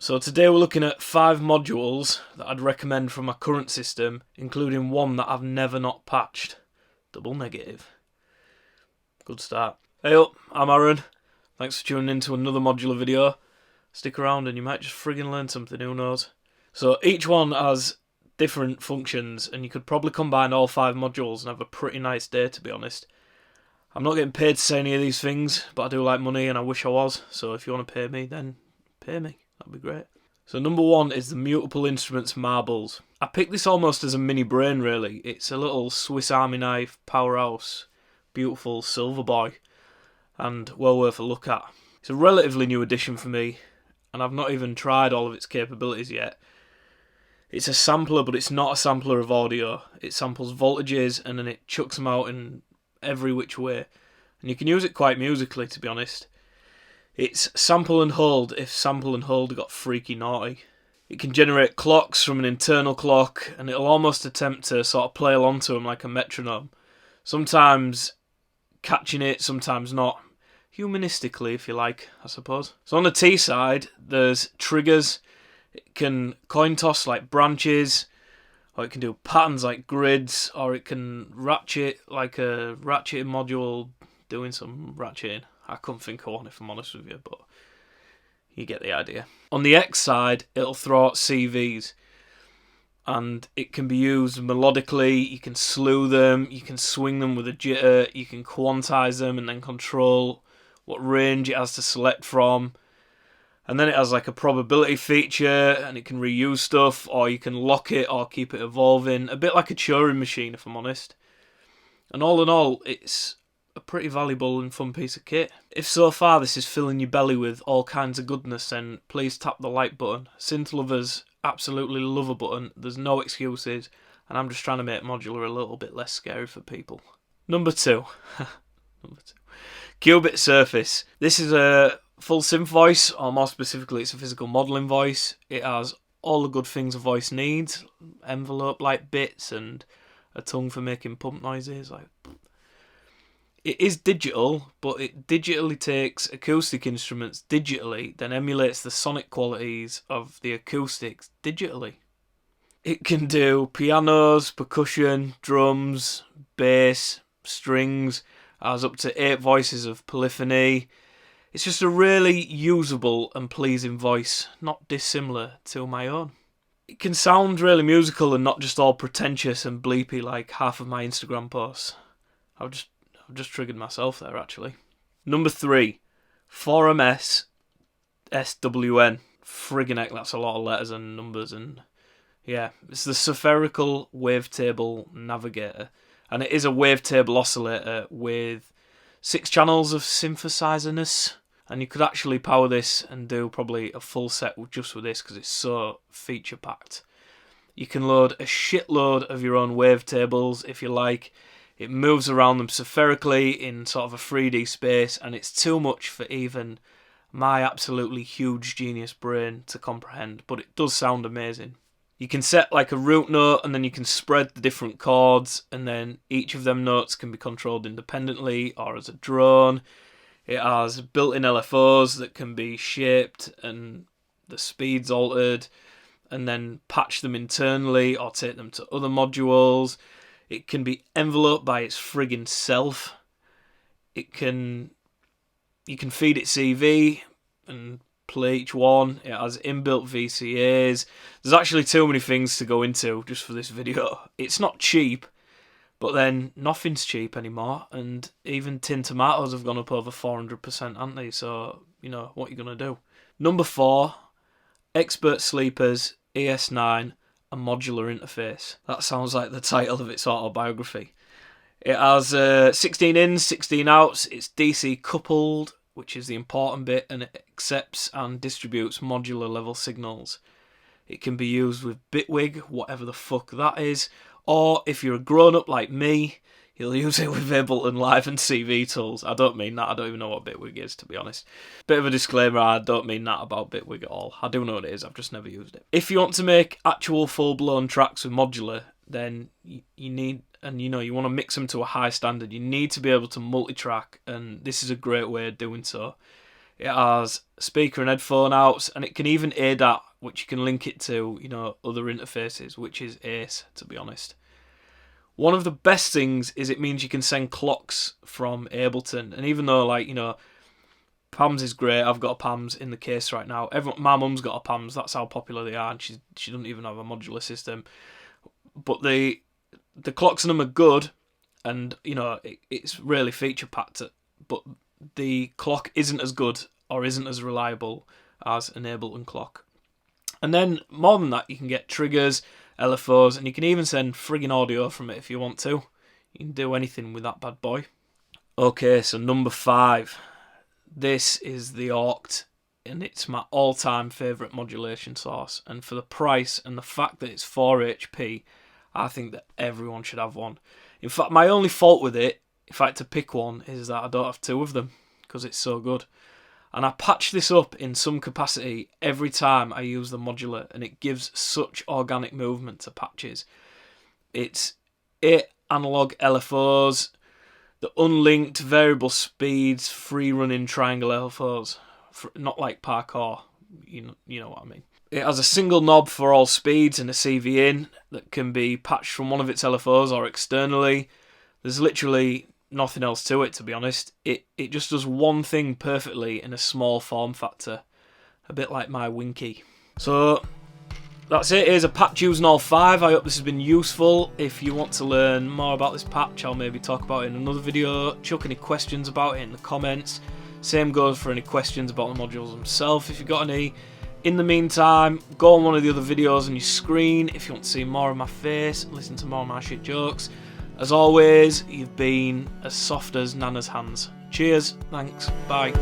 So today we're looking at 5 modules that I'd recommend from my current system, including one that I've never not patched. Double negative. Good start. Hey up, I'm Aaron. Thanks for tuning in to another modular video. Stick around and you might just friggin' learn something, who knows. So each one has different functions and you could probably combine all 5 modules and have a pretty nice day, to be honest. I'm not getting paid to say any of these things, but I do like money and I wish I was, so if you want to pay me, then pay me. That'd be great. So number 1 is the Mutable Instruments Marbles. I picked this almost as a mini brain, really. It's a little Swiss Army knife powerhouse, beautiful silver boy, and well worth a look at. It's a relatively new addition for me, and I've not even tried all of its capabilities yet. It's a sampler, but it's not a sampler of audio. It samples voltages and then it chucks them out in every which way. And you can use it quite musically, to be honest. It's sample and hold if sample and hold got freaky naughty. It can generate clocks from an internal clock, and it'll almost attempt to sort of play along to them like a metronome. Sometimes catching it, sometimes not. Humanistically, if you like, I suppose. So on the T side, there's triggers. It can coin toss like branches, or it can do patterns like grids, or it can ratchet like a ratcheting module doing some ratcheting. I couldn't think of one if I'm honest with you, but you get the idea. On the X side, it'll throw out CVs, and it can be used melodically. You can slew them, you can swing them with a jitter, you can quantize them and then control what range it has to select from. And then it has like a probability feature, and it can reuse stuff, or you can lock it or keep it evolving. A bit like a Turing machine, if I'm honest. And all in all, it's a pretty valuable and fun piece of kit. If so far this is filling your belly with all kinds of goodness, then please tap the like button. Synth lovers absolutely love a button. There's no excuses, and I'm just trying to make modular a little bit less scary for people. Number 2. Qubit Surface. This is a full synth voice, or more specifically it's a physical modelling voice. It has all the good things a voice needs. Envelope like bits and a tongue for making pump noises. It is digital, but it digitally takes acoustic instruments digitally, then emulates the sonic qualities of the acoustics digitally. It can do pianos, percussion, drums, bass, strings, has up to 8 voices of polyphony. It's just a really usable and pleasing voice, not dissimilar to my own. It can sound really musical and not just all pretentious and bleepy like half of my Instagram posts. I've just triggered myself there, actually. Number 3, 4MS SWN. Friggin' heck, that's a lot of letters and numbers, and yeah, it's the Spherical Wavetable Navigator, and it is a wavetable oscillator with 6 channels of synthesizerness, and you could actually power this and do probably a full set just with this because it's so feature packed. You can load a shitload of your own wavetables if you like. It moves around them spherically in sort of a 3D space, and it's too much for even my absolutely huge genius brain to comprehend, but it does sound amazing. You can set like a root note, and then you can spread the different chords, and then each of them notes can be controlled independently or as a drone. It has built-in LFOs that can be shaped and the speeds altered, and then patch them internally or take them to other modules. It can be enveloped by its friggin' self. You can feed it CV and play each one. It has inbuilt VCAs. There's actually too many things to go into just for this video. It's not cheap, but then nothing's cheap anymore, and even tin tomatoes have gone up over 400%, haven't they? So, you know, what are you going to do? Number 4, Expert Sleepers ES9, a modular interface. That sounds like the title of its autobiography. It has 16 ins, 16 outs. It's DC coupled, which is the important bit, and it accepts and distributes modular level signals. It can be used with Bitwig, whatever the fuck that is, or if you're a grown-up like me, you'll use it with Ableton Live and CV tools. I don't mean that. I don't even know what Bitwig is, to be honest. Bit of a disclaimer, I don't mean that about Bitwig at all. I do know what it is, I've just never used it. If you want to make actual full-blown tracks with modular, then you need, and you know, you want to mix them to a high standard, you need to be able to multi-track, and this is a great way of doing so. It has speaker and headphone outs, and it can even ADAT, which you can link it to, you know, other interfaces, which is ace, to be honest. One of the best things is it means you can send clocks from Ableton, and even though, like, you know, PAMS is great, I've got a PAMS in the case right now. My mum's got a PAMS, that's how popular they are, and she doesn't even have a modular system. But the clocks on them are good, and, you know, it's really feature packed, but the clock isn't as good or isn't as reliable as an Ableton clock. And then, more than that, you can get triggers, LFOs, and you can even send friggin' audio from it if you want to. You can do anything with that bad boy. Okay, so number 5. This is the Orct, and it's my all-time favourite modulation source. And for the price and the fact that it's 4 HP, I think that everyone should have one. In fact, my only fault with it, if I had to pick one, is that I don't have 2 of them, because it's so good. And I patch this up in some capacity every time I use the modular, and it gives such organic movement to patches. It's 8 analog LFOs, the unlinked variable speeds, free-running triangle LFOs, not like parkour, you know what I mean. It has a single knob for all speeds and a CV in that can be patched from one of its LFOs or externally. There's literally nothing else to it, to be honest. It just does one thing perfectly in a small form factor, a bit like my Winky. So that's it. Here's a patch using all 5. I hope this has been useful. If you want to learn more about this patch, I'll maybe talk about it in another video. Chuck any questions about it in the comments. Same goes for any questions about the modules themselves if you've got any. In the meantime, go on one of the other videos on your screen if you want to see more of my face and listen to more of my shit jokes. As always, you've been as soft as Nana's hands. Cheers, thanks, bye.